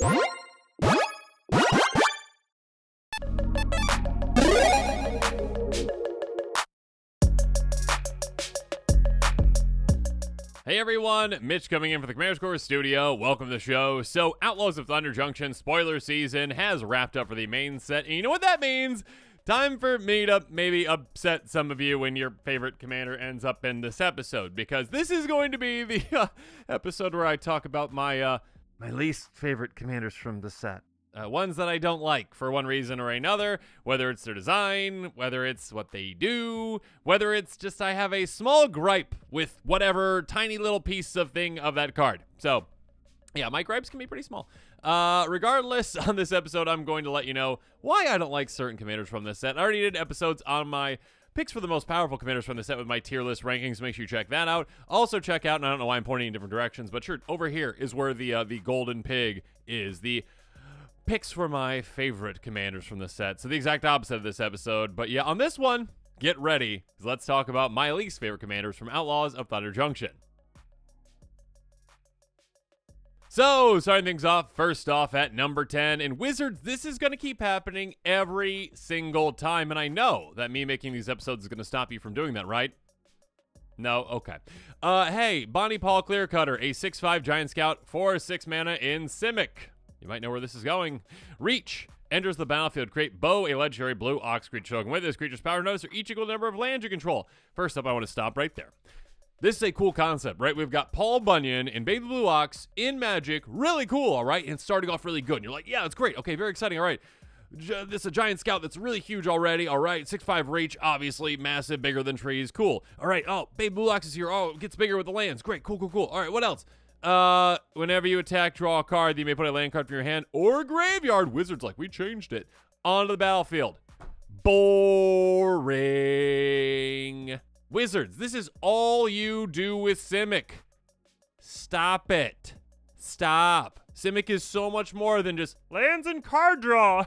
Hey everyone, Mitch coming in for the Commander Score Studio. Welcome to the show. So, Outlaws of Thunder Junction spoiler season has wrapped up for the main set, and you know what that means? Time for me to maybe upset some of you when your favorite commander ends up in this episode, because this is going to be the episode where I talk about my least favorite commanders from the set. Ones that I don't like for one reason or another, whether it's their design, whether it's what they do, whether it's just I have a small gripe with whatever tiny little piece of thing of that card. So, yeah, my gripes can be pretty small. Regardless, on this episode, I'm going to let you know why I don't like certain commanders from this set. I already did episodes on my picks for the most powerful commanders from the set with my tier list rankings. Make sure you check that out. Also check out, and I don't know why I'm pointing in different directions, but sure, over here is where the golden pig is. The picks for my favorite commanders from the set. So the exact opposite of this episode. But yeah, on this one, get ready, because let's talk about my least favorite commanders from Outlaws of Thunder Junction. So, starting things off, first off at number 10, in Wizards, this is going to keep happening every single time, and I know that me making these episodes is going to stop you from doing that, right? No? Okay. Hey, Bonnie Paul Clearcutter, a 6/5 Giant Scout for 6 mana in Simic. You might know where this is going. Reach. Enters the battlefield. Create Bow, a legendary blue Ox creature. And with this creature's power notice are each equal number of lands you control. First up, I want to stop right there. This is a cool concept, right? We've got Paul Bunyan and Baby Blue Ox in Magic. Really cool, all right? And starting off really good. And you're like, yeah, it's great. Okay, very exciting. All right. This is a Giant Scout that's really huge already. All right. 6/5 reach, obviously massive, bigger than trees. Cool. All right. Oh, Baby Blue Ox is here. Oh, it gets bigger with the lands. Great. Cool. All right. What else? Whenever you attack, draw a card. You may put a land card from your hand or graveyard. Wizards we changed it onto the battlefield. Boring. Wizards, this is all you do with Simic. Stop it. Stop. Simic is so much more than just lands and card draw.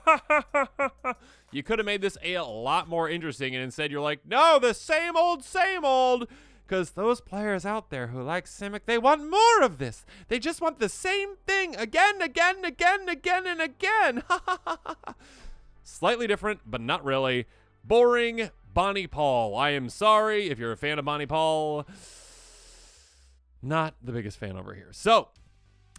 You could have made this a lot more interesting, and instead you're like, no, the same old, same old. Because those players out there who like Simic, they want more of this. They just want the same thing again. Slightly different, but not really. Boring Bonnie Paul. I am sorry if you're a fan of Bonnie Paul. Not the biggest fan over here. So,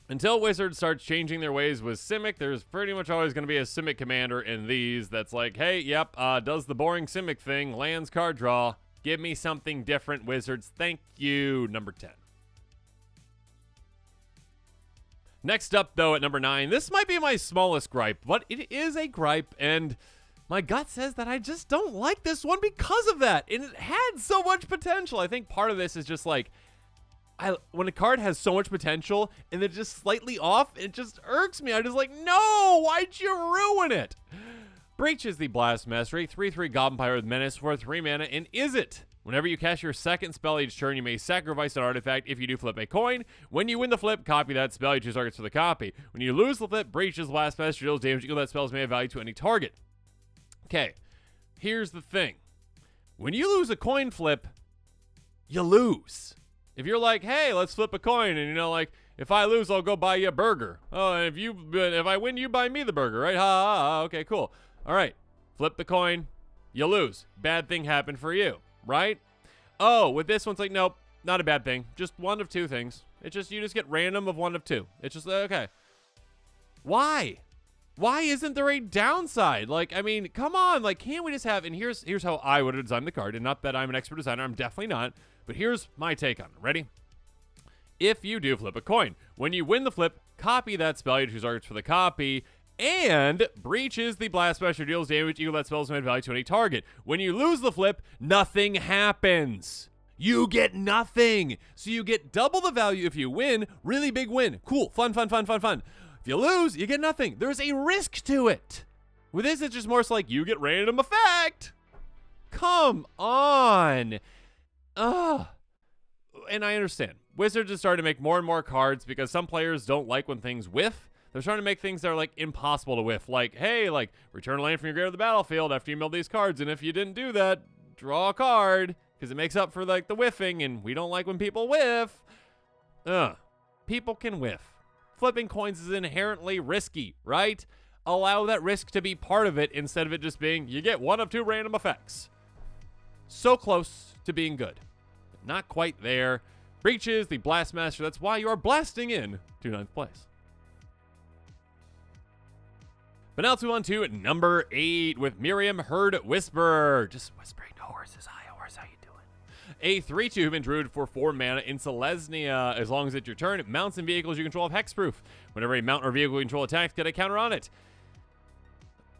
until Wizards starts changing their ways with Simic, there's pretty much always going to be a Simic commander in these that's like, hey, yep, does the boring Simic thing, lands, card draw. Give me something different, Wizards. Thank you. Number 10. Next up, though, at number 9, this might be my smallest gripe, but it is a gripe, and my gut says that I just don't like this one because of that, and it had so much potential. I think part of this is just like, when a card has so much potential, and it's just slightly off, it just irks me. I'm just like, no, why'd you ruin it? Breeches, the Blast Master, a 3/3 Goblin Pirate with Menace for 3 mana, and is it? Whenever you cast your second spell each turn, you may sacrifice an artifact. If you do, flip a coin. When you win the flip, copy that spell. You choose targets for the copy. When you lose the flip, Breeches, Blast Master deals damage equal to that spell's mana value to any target. Okay, here's the thing. When you lose a coin flip, you lose. If you're like, hey, let's flip a coin, and like, if I lose, I'll go buy you a burger. Oh, and if I win, you buy me the burger, right? Ha ha ha. Okay, cool. All right, flip the coin, you lose. Bad thing happened for you, right? Oh, with this one's like, nope, not a bad thing. Just one of two things. It's just, you just get random of one of two. It's just, okay. Why? Why isn't there a downside? Like, I mean, come on, like, can't we just have, and here's how I would have designed the card, and not that I'm an expert designer, I'm definitely not, but here's my take on it. Ready? If you do flip a coin, when you win the flip, copy that spell, you choose targets for the copy, and Breeches, the Blast Master deals damage equal to that spell's mana value to any target. When you lose the flip, nothing happens. You get nothing. So you get double the value if you win. Really big win. Cool. Fun. If you lose, you get nothing. There's a risk to it. With this, it's just more so like you get random effect. Come on. Ugh. And I understand. Wizards are starting to make more and more cards because some players don't like when things whiff. They're trying to make things that are, like, impossible to whiff. Like, hey, like, return a land from your grave to the battlefield after you mill these cards. And if you didn't do that, draw a card. Because it makes up for, like, the whiffing. And we don't like when people whiff. People can whiff. flipping coins is inherently risky, right? Allow that risk to be part of it instead of it just being, you get one of 2 random effects. So close to being good. Not quite there. Breeches, the Blastmaster. That's why you are blasting in to 9th place. But now let's move on to number 8 with Miriam Herd Whisperer. Just whispering to horses. Hi, horse. How you doing? A 3/2 human druid for 4 mana in Selesnya. As long as it's your turn, mounts and vehicles you control have hexproof. Whenever a mount or vehicle you control attacks, get a counter on it.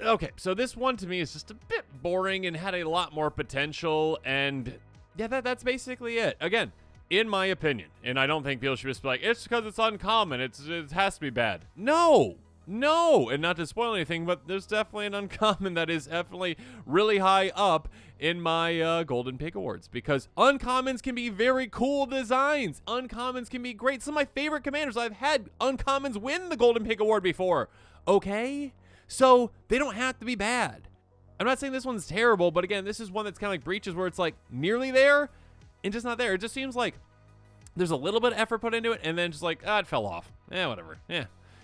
Okay, so this one to me is just a bit boring and had a lot more potential, and yeah, that's basically it. Again, in my opinion, and I don't think people should just be like, it's because it's uncommon, it has to be bad. No, and not to spoil anything, but there's definitely an uncommon that is definitely really high up in my Golden Pig Awards, because uncommons can be very cool designs. Uncommons can be great. Some of my favorite commanders, I've had uncommons win the Golden Pig Award before, okay? So they don't have to be bad. I'm not saying this one's terrible, but again, this is one that's kind of like Breeches, where it's like nearly there and just not there. It just seems like there's a little bit of effort put into it, and then just like, it fell off. Whatever.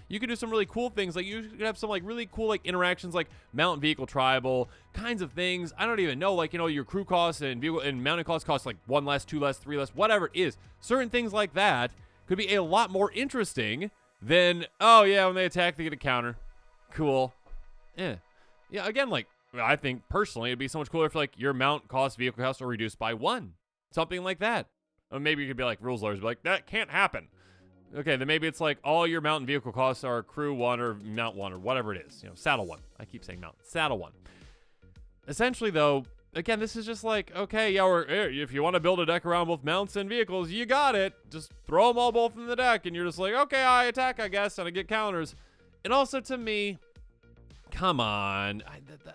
You could do some really cool things. Like you could have some like really cool like interactions, like mount, vehicle, tribal kinds of things. I don't even know, like, you know, your crew costs and vehicle and mounting costs cost like 1 less, 2 less, 3 less, whatever it is. Certain things like that could be a lot more interesting than, oh yeah, when they attack, they get a counter. Cool. Yeah, again, like, I think personally it'd be so much cooler if like your mount cost, vehicle costs are reduced by 1. Something like that. Or maybe you could be like rules lawyers, be like, that can't happen. Okay, then maybe it's like all your mount and vehicle costs are crew 1 or mount 1 or whatever it is. You know, saddle 1. I keep saying mount. Saddle 1. Essentially, though, again, this is just like, okay, yeah, if you want to build a deck around both mounts and vehicles, you got it. Just throw them all both in the deck, and you're just like, okay, I attack, I guess, and I get counters. And also, to me, come on,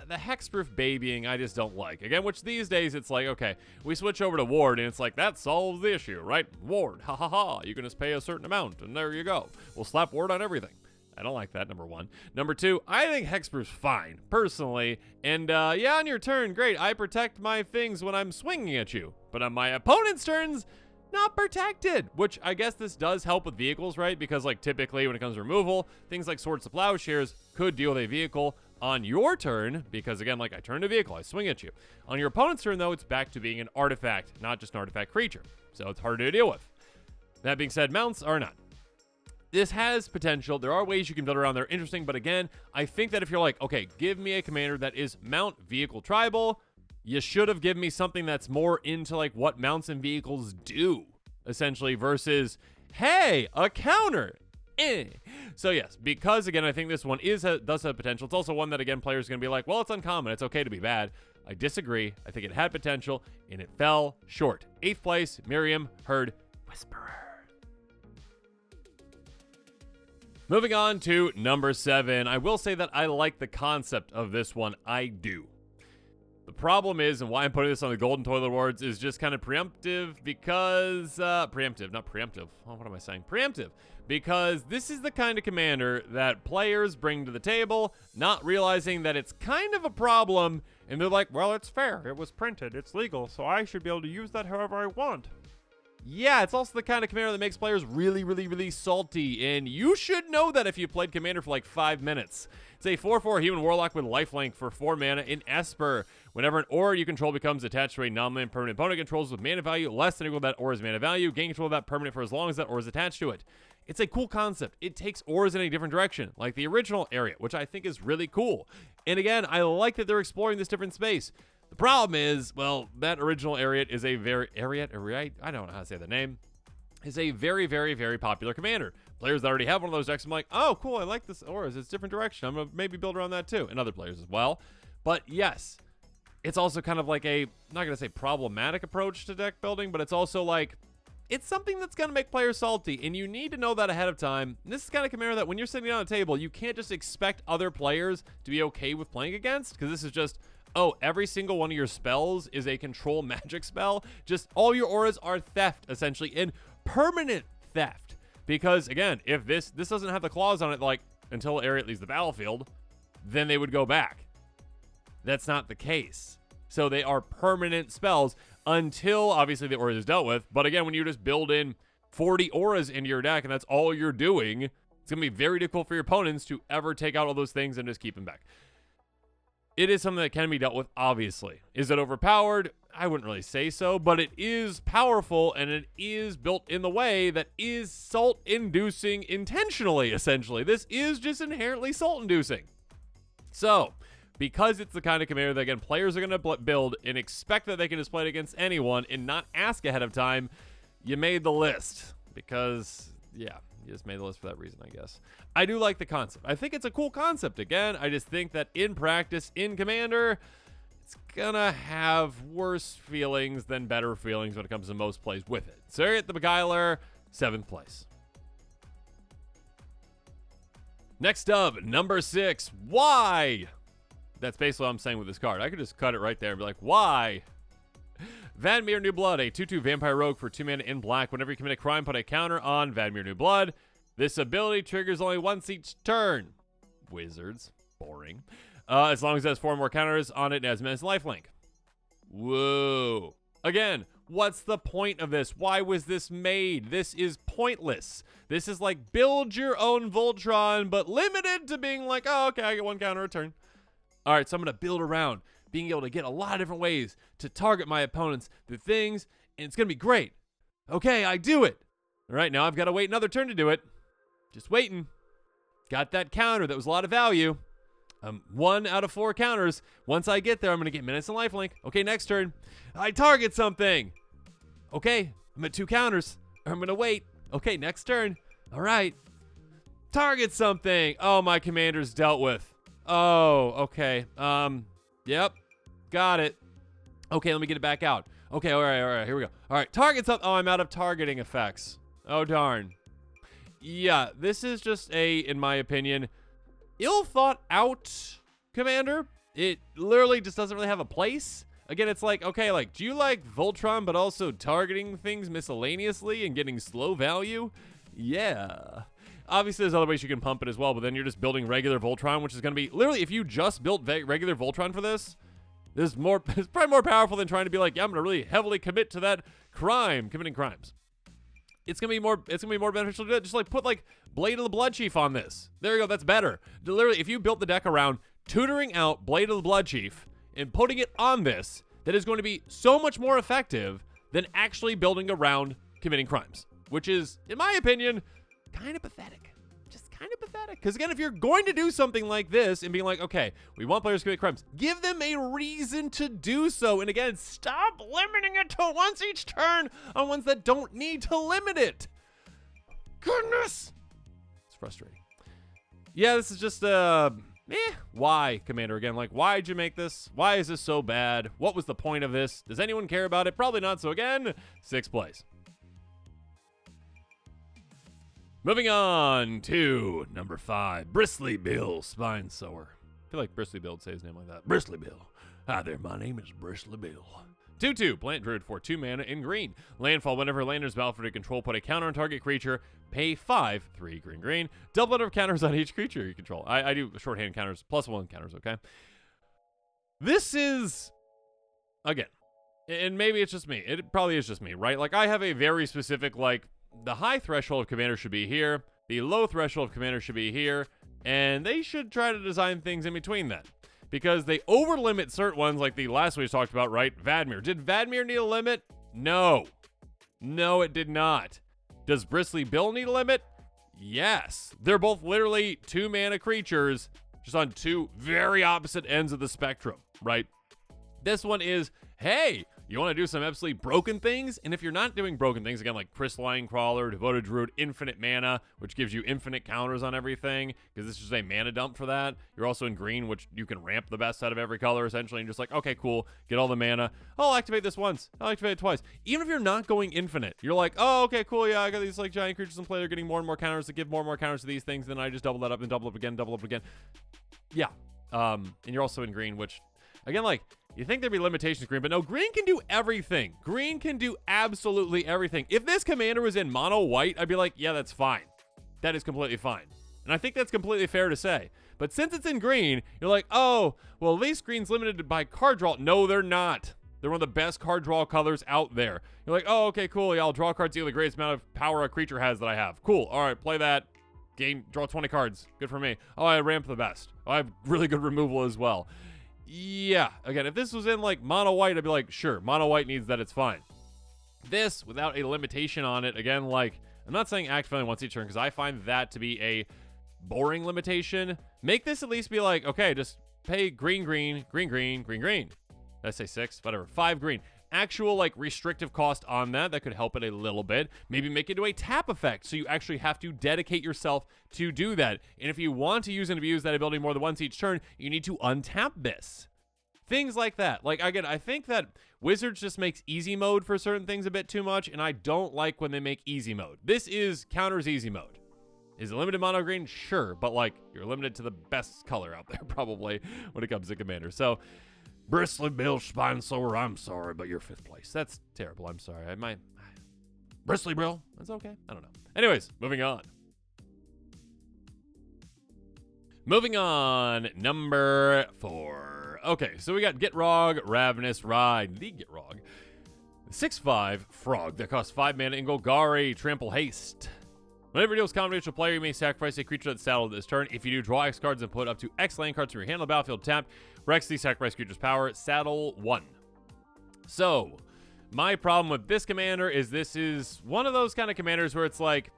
the hexproof babying I just don't like. Again, which these days it's like, okay, we switch over to ward and it's like, that solves the issue, right? Ward, ha ha ha, you can just pay a certain amount and there you go. We'll slap ward on everything. I don't like that, number 1. Number 2, I think hexproof's fine, personally. And yeah, on your turn, great, I protect my things when I'm swinging at you. But on my opponent's turns, not protected, which I guess this does help with vehicles, right? Because like typically when it comes to removal, things like Swords to Plowshares could deal with a vehicle on your turn, because again, like I turn a vehicle, I swing at you. On your opponent's turn, though, it's back to being an artifact, not just an artifact creature. So it's harder to deal with. That being said, mounts are not. This has potential. There are ways you can build around that are interesting, but again, I think that if you're like, okay, give me a commander that is mount, vehicle, tribal, you should have given me something that's more into like what mounts and vehicles do, essentially, versus, hey, a counter. So yes, because again, I think this one does have potential. It's also one that, again, players are going to be like, well, it's uncommon. It's okay to be bad. I disagree. I think it had potential, and it fell short. 8th place, Miriam Herd Whisperer. Moving on to number 7. I will say that I like the concept of this one. I do. The problem is, and why I'm putting this on the Golden Toilet Awards, is just kind of preemptive because, preemptive, not preemptive. Oh, what am I saying? Preemptive. Because this is the kind of commander that players bring to the table, not realizing that it's kind of a problem, and they're like, well, it's fair. It was printed. It's legal, so I should be able to use that however I want. Yeah, it's also the kind of commander that makes players really, really, really salty, and you should know that if you played commander for like 5 minutes. It's a 4/4 human warlock with lifelink for 4 mana in Esper. Whenever an aura you control becomes attached to a non-land permanent opponent controls with mana value less than or equal to that aura's mana value, gain control of that permanent for as long as that aura is attached to it. It's a cool concept. It takes auras in a different direction, like the original Ariat, which I think is really cool. And again, I like that they're exploring this different space. The problem is, well, that original Ariat is a very... Ariat? I don't know how to say the name. Is a very, very, very popular commander. Players that already have one of those decks, I'm like, oh, cool, I like this auras. It's a different direction. I'm going to maybe build around that too. And other players as well. But yes, it's also kind of like a, I'm not going to say problematic approach to deck building, but it's also like, it's something that's going to make players salty, and you need to know that ahead of time. And this is kind of commander that when you're sitting down at a table, you can't just expect other players to be okay with playing against, because this is just, oh, every single one of your spells is a control magic spell. Just all your auras are theft, essentially, and permanent theft. Because, again, if this doesn't have the clause on it, like, until Ariat leaves the battlefield, then they would go back. That's not the case. So they are permanent spells until, obviously, the aura is dealt with. But again, when you just build in 40 auras into your deck and that's all you're doing, It's going to be very difficult for your opponents to ever take out all those things and just keep them back. It is something that can be dealt with, obviously. Is it overpowered? I wouldn't really say so, but it is powerful, and it is built in the way that is salt-inducing intentionally, essentially. This is just inherently salt-inducing. So, because it's the kind of commander that, again, players are going to build and expect that they can display it against anyone and not ask ahead of time, you made the list. Because, yeah, you just made the list for that reason, I guess. I do like the concept. I think it's a cool concept. Again, I just think that in practice, in Commander, it's gonna have worse feelings than better feelings when it comes to most plays with it. Surrogate the Beguiler, 7th place. Next up, number 6. Why? That's basically what I'm saying with this card. I could just cut it right there and be like, why? Vaneer New Blood, a 2/2 Vampire Rogue for 2 mana in black. Whenever you commit a crime, put a counter on Vaneer New Blood. This ability triggers only once each turn. Wizards. Boring. As long as it has 4 more counters on it and has Menace Lifelink. Whoa. Again, what's the point of this? Why was this made? This is pointless. This is like build your own Voltron, but limited to being like, oh, okay, I get 1 counter a turn. All right, so I'm going to build around being able to get a lot of different ways to target my opponents through things, and it's going to be great. Okay, I do it. All right, now I've got to wait another turn to do it. Just waiting. Got that counter that was a lot of value. 1 out of 4 counters. Once I get there, I'm going to get Menace and Lifelink. Okay, next turn. I target something. Okay, I'm at 2 counters. I'm going to wait. Okay, next turn. All right. Target something. Oh, my commander's dealt with. Oh, okay. Yep. Got it. Okay, let me get it back out. Okay, all right, here we go. All right, target something. Oh, I'm out of targeting effects. Oh, darn. Yeah, this is just in my opinion, ill thought out commander. It literally just doesn't really have a place. Again, it's like, okay, like, do you like Voltron, but also targeting things miscellaneously and getting slow value? Yeah. Obviously, there's other ways you can pump it as well, but then you're just building regular Voltron, which is going to be, literally, if you just built regular Voltron for this, it's probably more powerful than trying to be like, yeah, I'm going to really heavily commit to that committing crimes. It's going to be more beneficial to do it. Just like put like Blade of the Blood Chief on this. There you go, that's better. Literally, if you built the deck around tutoring out Blade of the Blood Chief and putting it on this, that is going to be so much more effective than actually building around committing crimes, which is, in my opinion, kind of pathetic. Just kind of pathetic. Because again, if you're going to do something like this and being like, okay, we want players to commit crimes, give them a reason to do so. And again, stop limiting it to once each turn on ones that don't need to limit it. Goodness. It's frustrating. Yeah, this is just, why, Commander? Again, like, why'd you make this? Why is this so bad? What was the point of this? Does anyone care about it? Probably not. So again, 6th place. Moving on to number 5, Bristly Bill, Spine Sower. I feel like Bristly Bill would say his name like that. Bristly Bill. Hi there, my name is Bristly Bill. 2/2, plant druid for 2 mana in green. Landfall, whenever lander's battlefield control, put a counter on target creature, pay 5, 3 green. Double number of counters on each creature you control. I do shorthand counters, +1 counters, okay? This is, again, and maybe it's just me. It probably is just me, right? Like, I have a very specific, like, the high threshold of commander should be here, the low threshold of commander should be here, and they should try to design things in between that. Because they over-limit certain ones, like the last one we talked about, right? Vaneer. Did Vaneer need a limit? No. No, it did not. Does Bristly Bill need a limit? Yes. They're both literally 2 mana creatures, just on 2 very opposite ends of the spectrum, right? This one is, hey, you want to do some absolutely broken things? And if you're not doing broken things, again, like Crystalline Crawler, Devoted Druid, infinite mana, which gives you infinite counters on everything, because this is a mana dump for that. You're also in green, which you can ramp the best out of every color, essentially, and just like, okay, cool, get all the mana. I'll activate this once. I'll activate it twice. Even if you're not going infinite, you're like, oh, okay, cool, yeah, I got these like giant creatures in play. They're getting more and more counters that give more and more counters to these things. Then I just double that up and double up again, double up again. Yeah. And you're also in green, which, again, like, you think there'd be limitations to green, but no, green can do everything. Green can do absolutely everything. If this commander was in mono white, I'd be like, yeah, that's fine. That is completely fine. And I think that's completely fair to say. But since it's in green, you're like, oh, well, at least green's limited by card draw. No, they're not. They're one of the best card draw colors out there. You're like, oh, okay, cool. Yeah, I'll draw cards, deal the greatest amount of power a creature has that I have. Cool. All right, play that. draw 20 cards. Good for me. Oh, I ramp the best. Oh, I have really good removal as well. Yeah, again, if this was in like mono white, I'd be like, sure, mono white needs that, it's fine. This, without a limitation on it, again, like, I'm not saying activate once each turn because I find that to be a boring limitation. Make this at least be like, okay, just pay green, green, green, green, green, green. Did I say 6? Whatever. 5 green. Actual, like, restrictive cost on that could help it a little bit. Maybe make it into a tap effect, so you actually have to dedicate yourself to do that. And if you want to use and abuse that ability more than once each turn, you need to untap this. Things like that. Like, again, I think that Wizards just makes easy mode for certain things a bit too much, and I don't like when they make easy mode. This is counters easy mode. Is it limited mono green? Sure, but, like, you're limited to the best color out there, probably, when it comes to Commander. So, Bristly Bill Spine Sower, I'm sorry, but you're 5th place. That's terrible. I'm sorry. Bristly Bill? That's okay. I don't know. Anyways, moving on. Moving on, number 4. Okay, so we got Gitrog, Ravenous, Ride, the Gitrog. 6/5 frog that costs 5 mana in Golgari, Trample Haste. Whenever it deals combination to a player, you may sacrifice a creature that's saddled this turn. If you do, draw X cards and put up to X land cards from your hand on the battlefield tapped. Rex the sacrifice creature's power, saddle 1. So, my problem with this commander is this is one of those kind of commanders where it's like,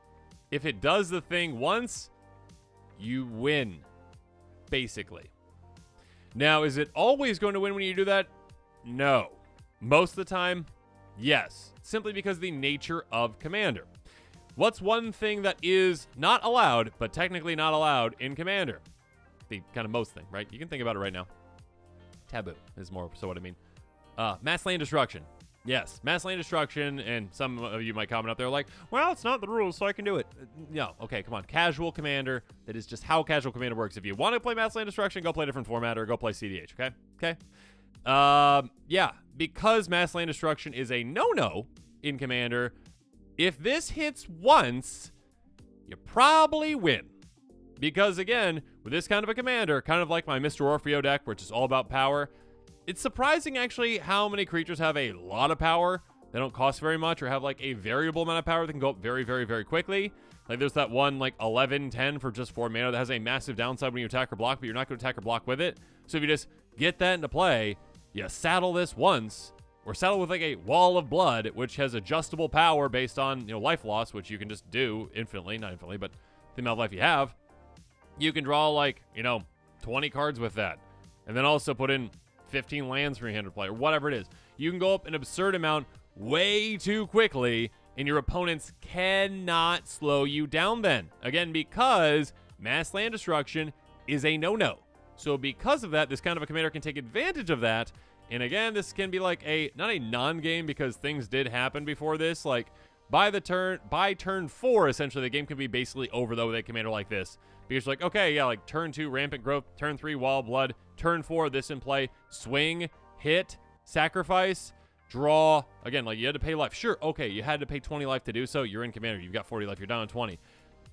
if it does the thing once, you win, basically. Now, is it always going to win when you do that? No. Most of the time, yes. Simply because of the nature of Commander. What's one thing that is not allowed, but technically not allowed in Commander? The kind of most thing, right? You can think about it right now. Taboo is more so what I mean. Mass land destruction. Yes, mass land destruction, and some of you might comment out there like, well, it's not the rules, so I can do it. No, okay, come on. Casual Commander, that is just how casual Commander works. If you want to play mass land destruction, go play a different format or go play CDH, okay? Okay? Yeah, because mass land destruction is a no-no in Commander, if this hits once, you probably win. Because again, with this kind of a commander, kind of like my Mr. Orfeo deck, which is all about power, it's surprising actually how many creatures have a lot of power. They don't cost very much or have like a variable amount of power that can go up very, very, very quickly. Like there's that one like 11-10 for just 4 mana that has a massive downside when you attack or block, but you're not going to attack or block with it. So if you just get that into play, you saddle this once, or saddle with like a Wall of Blood, which has adjustable power based on, you know, life loss, which you can just do infinitely, not infinitely, but the amount of life you have. You can draw like, you know, 20 cards with that. And then also put in 15 lands for your hand to play, or whatever it is. You can go up an absurd amount way too quickly, and your opponents cannot slow you down then. Again, because mass land destruction is a no-no. So because of that, this kind of a commander can take advantage of that. And again, this can be like not a non-game because things did happen before this. Like by turn 4, essentially, the game can be basically over though with a commander like this. Because you're like, okay, yeah, like turn 2, rampant growth, turn 3, wall of blood, turn 4, this in play, swing, hit, sacrifice, draw. Again, like you had to pay life. Sure, okay, you had to pay 20 life to do so. You're in commander. You've got 40 life. You're down to 20.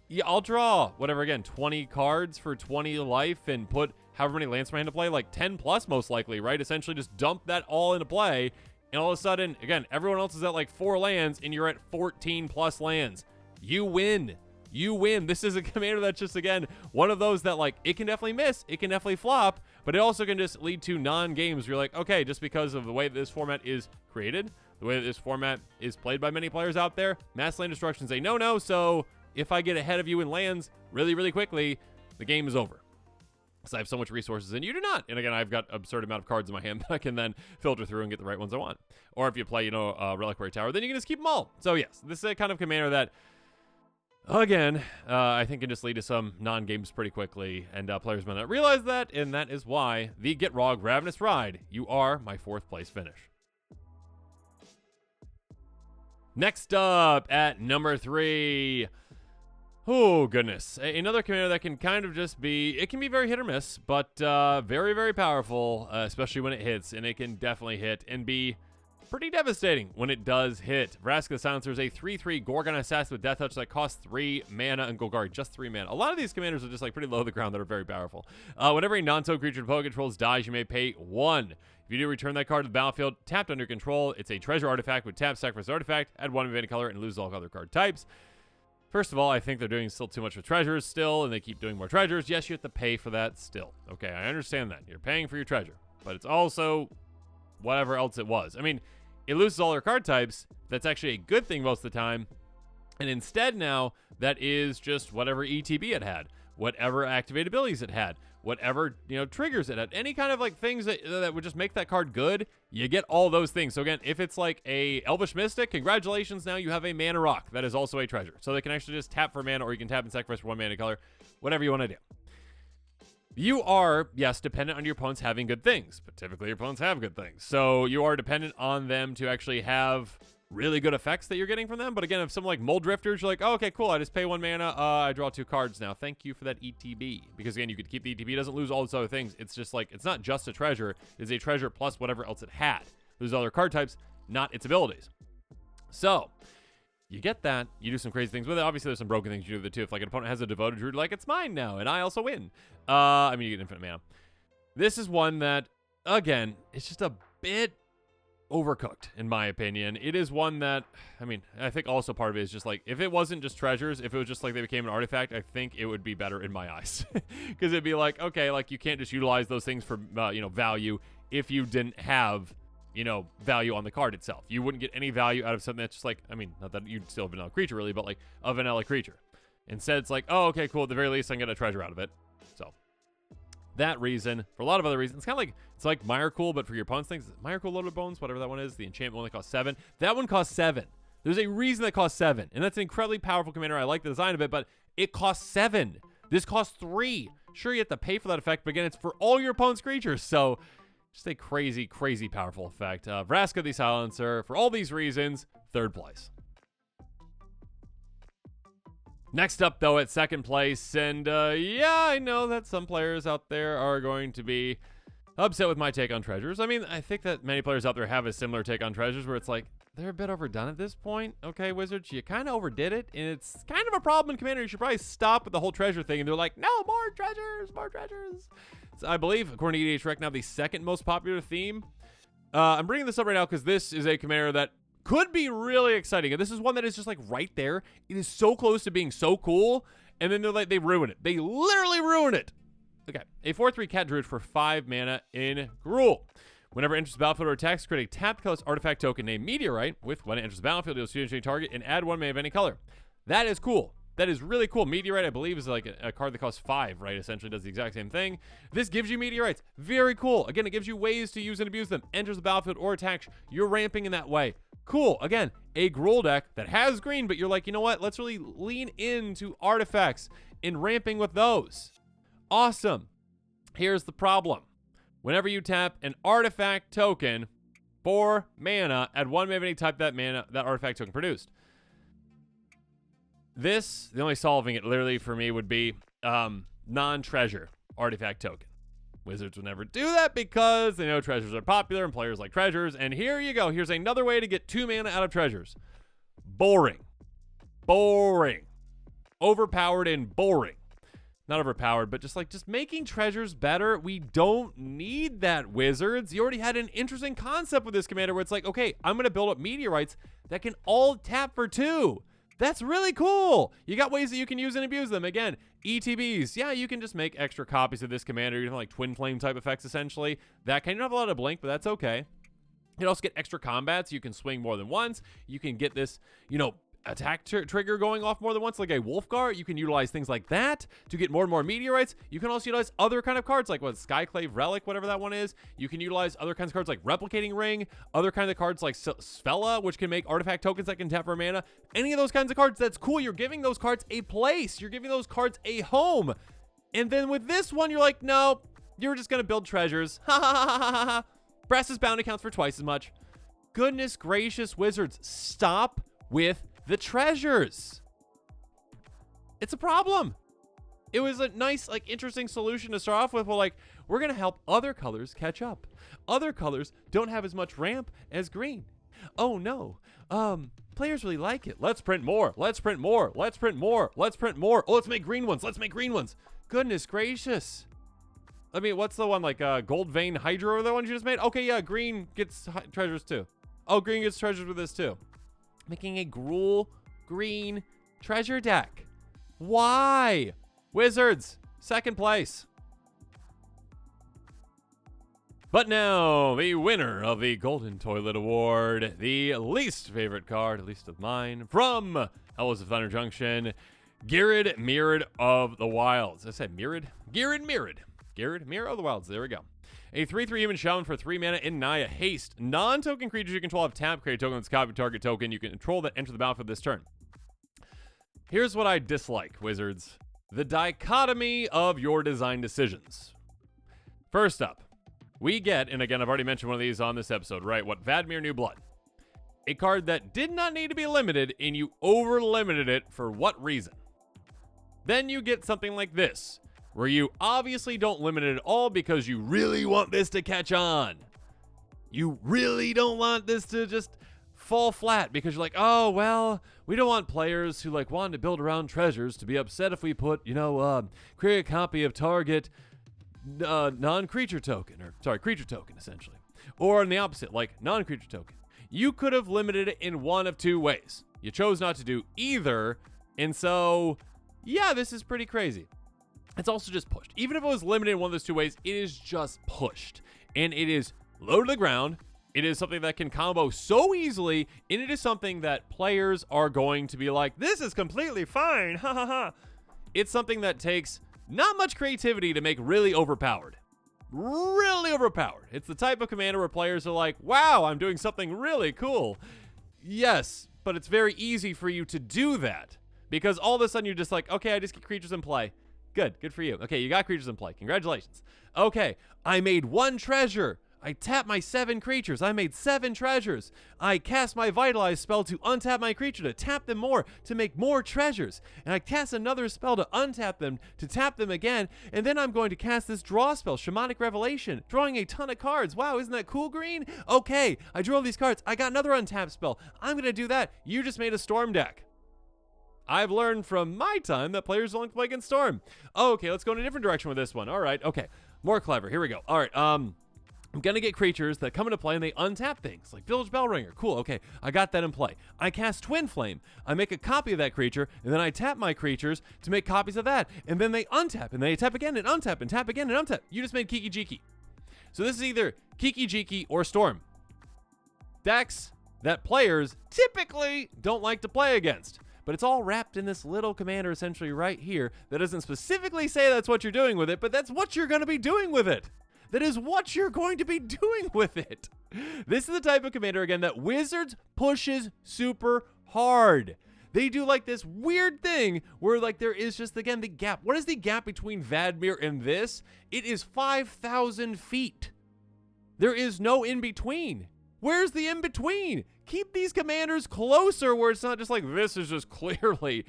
Yeah, I'll draw whatever, again, 20 cards for 20 life and put however many lands from my hand to play, like 10 plus most likely, right? Essentially just dump that all into play, and all of a sudden, again, everyone else is at like 4 lands, and you're at 14 plus lands. You win. You win. This is a commander that's just, again, one of those that, like, it can definitely miss, it can definitely flop, but it also can just lead to non-games where you're like, okay, just because of the way that this format is created, the way that this format is played by many players out there, mass land destruction is a no-no, so if I get ahead of you in lands really, really quickly, the game is over. So I have so much resources and you do not. And again, I've got absurd amount of cards in my hand that I can then filter through and get the right ones I want. Or if you play, you know, Reliquary Tower, then you can just keep them all. So yes, this is a kind of commander that, again, I think can just lead to some non-games pretty quickly. And players might not realize that. And that is why the Gitrog Ravenous Ride, you are my 4th place finish. Next up at number 3. Oh, goodness. Another commander that can kind of just be, it can be very hit or miss, but very, very powerful, especially when it hits, and it can definitely hit and be pretty devastating when it does hit. Verasa the Silencer is a 3/3 Gorgon Assassin with Death Touch that costs 3 mana and Golgari, just 3 mana. A lot of these commanders are just like pretty low to the ground that are very powerful. Whenever a non-token creature opponent controls dies, you may pay 1. If you do return that card to the battlefield, tapped under control, it's a treasure artifact with tap, sacrifice artifact, add 1 of any color, and lose all other card types. First of all, I think they're doing still too much with treasures still, and they keep doing more treasures. Yes, you have to pay for that still. Okay, I understand that. You're paying for your treasure. But it's also whatever else it was. I mean, it loses all their card types. That's actually a good thing most of the time. And instead now, that is just whatever ETB it had, whatever activated abilities it had, whatever, triggers it had, any kind of like things that would just make that card good, you get all those things. So again, if it's like a Elvish Mystic, congratulations, now you have a mana rock. That is also a treasure. So they can actually just tap for mana, or you can tap and sacrifice for 1 mana color, whatever you want to do. You are, yes, dependent on your opponents having good things, but typically your opponents have good things. So you are dependent on them to actually have really good effects that you're getting from them. But again, if someone like Mold Drifters, you're like, oh, okay, cool, I just pay 1 mana, I draw 2 cards now. Thank you for that ETB. Because again, you could keep the ETB, it doesn't lose all those other things. It's just like, it's not just a treasure, it's a treasure plus whatever else it had. There's other card types, not its abilities. So you get that, you do some crazy things with it. Obviously, there's some broken things you do with it too. If like an opponent has a Devoted Druid, like, it's mine now, and I also win. I mean, you get infinite mana. This is one that, again, it's just a bit overcooked, in my opinion. It is one that, I mean, I think also part of it is just like, if it wasn't just treasures, if it was just like they became an artifact, I think it would be better in my eyes. Because it'd be like, okay, like you can't just utilize those things for, value if you didn't have, value on the card itself. You wouldn't get any value out of something that's just like, I mean, not that you'd still have a vanilla creature really, but like a vanilla creature. Instead, it's like, oh, okay, cool. At the very least, I can get a treasure out of it. So that reason, for a lot of other reasons, it's kind of like, it's like Mire-Cool, but for your opponent's things. Mire-Cool Loaded Bones, whatever that one is, the enchantment one that costs 7. That one costs 7. There's a reason that costs 7, and that's an incredibly powerful commander. I like the design of it, but it costs 7. This costs 3. Sure, you have to pay for that effect, but again, it's for all your opponent's creatures, so just a crazy, crazy powerful effect. Vraska the Silencer, for all these reasons, 3rd place. Next up, though, at 2nd place, and yeah, I know that some players out there are going to be upset with my take on treasures. I mean, I think that many players out there have a similar take on treasures where it's like, they're a bit overdone at this point. Okay, Wizards, you kind of overdid it, and it's kind of a problem in Commander. You should probably stop with the whole treasure thing, and they're like, no, more treasures, more treasures. So I believe, according to EDH, right now, the 2nd most popular theme. I'm bringing this up right now because this is a commander that could be really exciting. And this is one that is just like right there. It is so close to being so cool. And then they're like, they ruin it. They literally ruin it. Okay, a 4/3 cat druid for 5 mana in Gruul. Whenever it enters the battlefield or attacks, create a tapped colorless artifact token named Meteorite with when it enters the battlefield, deals 2 damage to target and add 1 mana of any color. That is cool. That is really cool. Meteorite, I believe, is like a card that costs 5, right? Essentially does the exact same thing. This gives you Meteorites. Very cool. Again, it gives you ways to use and abuse them. Enters the battlefield or attacks. You're ramping in that way. Cool. Again, a Gruul deck that has green, but you're like, you know what? Let's really lean into artifacts and ramping with those. Awesome. Here's the problem. Whenever you tap an artifact token for mana, add 1 mana of any type that artifact token produced. This, the only solving it literally for me would be non-treasure artifact token. Wizards would never do that because they know treasures are popular and players like treasures. And here you go. Here's another way to get 2 mana out of treasures. Boring. Boring. Overpowered and boring. Not overpowered, but just making treasures better. We don't need that, Wizards. You already had an interesting concept with this commander where it's like, okay, I'm going to build up meteorites that can all tap for 2. That's really cool. You got ways that you can use and abuse them. Again, ETBs. Yeah, you can just make extra copies of this commander. You have like twin flame type effects, essentially. That kind of have a lot of blink, but that's okay. You can also get extra combats. You can swing more than once. You can get this, attack trigger going off more than once, like a Wolfgar. You can utilize things like that to get more and more meteorites. You can also utilize other kind of cards like Skyclave Relic, whatever that one is. You can utilize other kinds of cards like Replicating Ring, other kinds of cards like Sphella, which can make artifact tokens that can tap for mana. Any of those kinds of cards, that's cool. You're giving those cards a place. You're giving those cards a home. And then with this one, you're like, no, you're just going to build treasures. Ha ha ha ha ha ha. Brass's Bounty counts for twice as much. Goodness gracious, Wizards, stop with the treasures. It's a problem. It was a nice, interesting solution to start off with. Well, we're going to help other colors catch up. Other colors don't have as much ramp as green. Oh, no. Players really like it. Let's print more. Let's print more. Let's print more. Let's print more. Oh, let's make green ones. Let's make green ones. Goodness gracious. I mean, what's the one, Gold Vein Hydra or the one you just made? Okay, yeah, green gets treasures too. Oh, green gets treasures with this too. Making a Gruul green treasure deck. Why? Wizards, second place. But now, the winner of the Golden Toilet Award, the least favorite card, at least of mine, from Outlaws of Thunder Junction, Gared, Mirrored of the Wilds. Did I say Mirrored? Gared, Mirrored. Gared, Mirror of the Wilds. There we go. A 3/3 human shaman for 3 mana in Naya. Haste. Non-token creatures you control have tap. Create a token that's copy target token you can control that enter the battlefield this turn. Here's what I dislike, Wizards. The dichotomy of your design decisions. First up, we get, and again, I've already mentioned one of these on this episode, right? What? Vaneer New Blood. A card that did not need to be limited, and you over-limited it for what reason? Then you get something like this, where you obviously don't limit it at all because you really want this to catch on. You really don't want this to just fall flat because you're like, oh, well, we don't want players who like want to build around treasures to be upset if we put, create a copy of target non-creature token, or sorry, creature token essentially. Or on the opposite, like non-creature token. You could have limited it in one of two ways. You chose not to do either, and so, yeah, this is pretty crazy. It's also just pushed. Even if it was limited in one of those two ways, it is just pushed. And it is low to the ground. It is something that can combo so easily, and it is something that players are going to be like, this is completely fine, ha ha ha. It's something that takes not much creativity to make really overpowered. Really overpowered. It's the type of commander where players are like, wow, I'm doing something really cool. Yes, but it's very easy for you to do that because all of a sudden you're just like, okay, I just get creatures in play. Good for you. Okay, you got creatures in play. Congratulations. Okay, I made 1 treasure. I tapped my 7 creatures. I made 7 treasures. I cast my Vitalize spell to untap my creature to tap them more to make more treasures. And I cast another spell to untap them to tap them again. And then I'm going to cast this draw spell, Shamanic Revelation, drawing a ton of cards. Wow, isn't that cool, Green? Okay, I drew all these cards. I got another untap spell. I'm going to do that. You just made a Storm deck. I've learned from my time that players don't like to play against Storm. Okay, let's go in a different direction with this one. All right, okay. More clever. Here we go. All right, I'm going to get creatures that come into play and they untap things, like Village Bellringer. Cool, okay, I got that in play. I cast Twin Flame. I make a copy of that creature, and then I tap my creatures to make copies of that. And then they untap, and they tap again, and untap, and tap again, and untap. You just made Kiki Jiki. So this is either Kiki Jiki or Storm. Decks that players typically don't like to play against. But it's all wrapped in this little commander essentially right here that doesn't specifically say that's what you're doing with it, but that's what you're going to be doing with it. That is what you're going to be doing with it. This is the type of commander, again, that Wizards pushes super hard. They do like this weird thing where like there is just, again, the gap. What is the gap between Vaneer and this? It is 5,000 feet. There is no in-between. Where's the in-between? Keep these commanders closer where it's not just like this is just clearly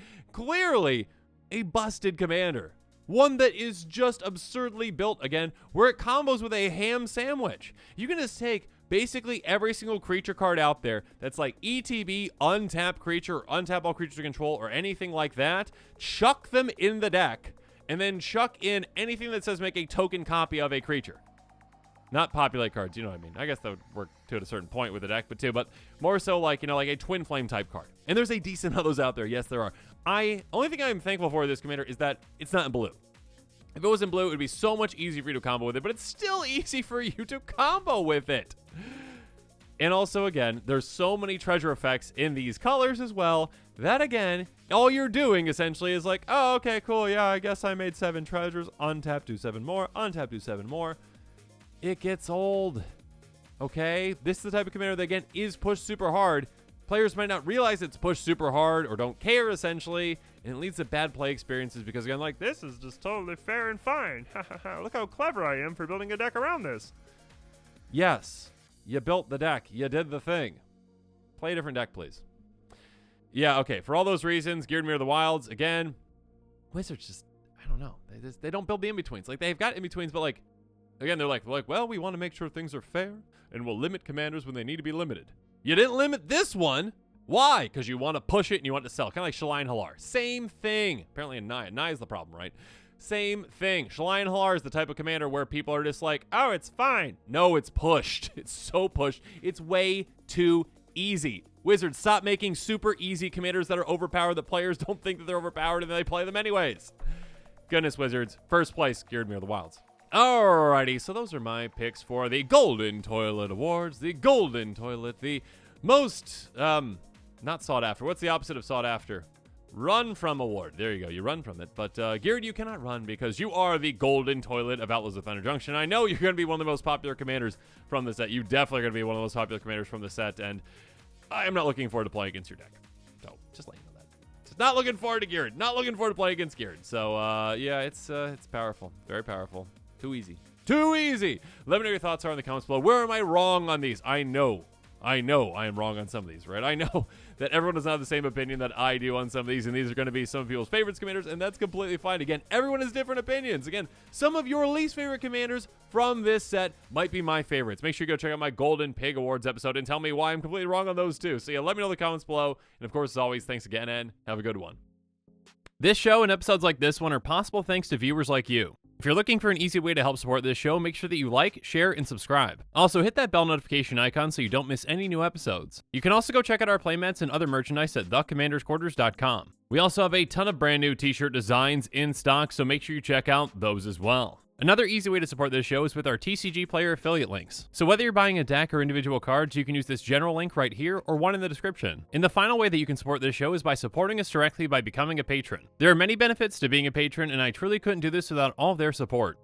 a busted commander. One that is just absurdly built, again, where it combos with a ham sandwich. You can just take basically every single creature card out there that's like ETB, untap creature, or untap all creatures to control, or anything like that, chuck them in the deck, and then chuck in anything that says make a token copy of a creature. Not populate cards, you know what I mean. I guess that would work to a certain point with the deck, but more so like, like a Twin Flame type card. And there's a decent amount of those out there. Yes, there are. Only thing I'm thankful for this commander is that it's not in blue. If it was in blue, it would be so much easier for you to combo with it, but it's still easy for you to combo with it. And also, again, there's so many treasure effects in these colors as well that, again, all you're doing essentially is like, oh, okay, cool, yeah, I guess I made 7 treasures. Untap, do 7 more. Untap, do 7 more. It gets old, okay? This is the type of commander that, again, is pushed super hard. Players might not realize it's pushed super hard or don't care, essentially, and it leads to bad play experiences because, again, like, this is just totally fair and fine. Look how clever I am for building a deck around this. Yes, you built the deck. You did the thing. Play a different deck, please. Yeah, okay, for all those reasons, Geared Mirror of the Wilds, again, Wizards just, I don't know. They don't build the in-betweens. Like, they've got in-betweens, but, like, again, they're like, well, we want to make sure things are fair, and we'll limit commanders when they need to be limited. You didn't limit this one. Why? Because you want to push it and you want to sell. Kind of like Shalai Halar. Same thing. Apparently in Naya. Naya is the problem, right? Same thing. Shalai Halar is the type of commander where people are just like, oh, it's fine. No, it's pushed. It's so pushed. It's way too easy. Wizards, stop making super easy commanders that are overpowered that players don't think that they're overpowered and then they play them anyways. Goodness, Wizards. First place, Gared of the Wilds. Alrighty, so those are my picks for the Golden Toilet Awards. The Golden Toilet, the most, not sought after. What's the opposite of sought after? Run from award. There you go. You run from it. But, Gared, you cannot run because you are the Golden Toilet of Outlaws of Thunder Junction. I know you're going to be one of the most popular commanders from the set. You definitely are going to be one of the most popular commanders from the set, and I am not looking forward to playing against your deck. So, just let you know that. Just not looking forward to Gared. Not looking forward to playing against Gared. So, yeah, it's powerful. Very powerful. Too easy. Too easy! Let me know your thoughts are in the comments below. Where am I wrong on these? I know I am wrong on some of these, right? I know that everyone does not have the same opinion that I do on some of these, and these are going to be some people's favorites commanders, and that's completely fine. Again, everyone has different opinions. Again, some of your least favorite commanders from this set might be my favorites. Make sure you go check out my Golden Pig Awards episode and tell me why I'm completely wrong on those too. So yeah, let me know in the comments below. And of course, as always, thanks again, and have a good one. This show and episodes like this one are possible thanks to viewers like you. If you're looking for an easy way to help support this show, make sure that you like, share, and subscribe. Also, hit that bell notification icon so you don't miss any new episodes. You can also go check out our playmats and other merchandise at thecommandersquarters.com. We also have a ton of brand new t-shirt designs in stock, so make sure you check out those as well. Another easy way to support this show is with our TCG Player affiliate links. So whether you're buying a deck or individual cards, you can use this general link right here or one in the description. And the final way that you can support this show is by supporting us directly by becoming a patron. There are many benefits to being a patron, and I truly couldn't do this without all of their support.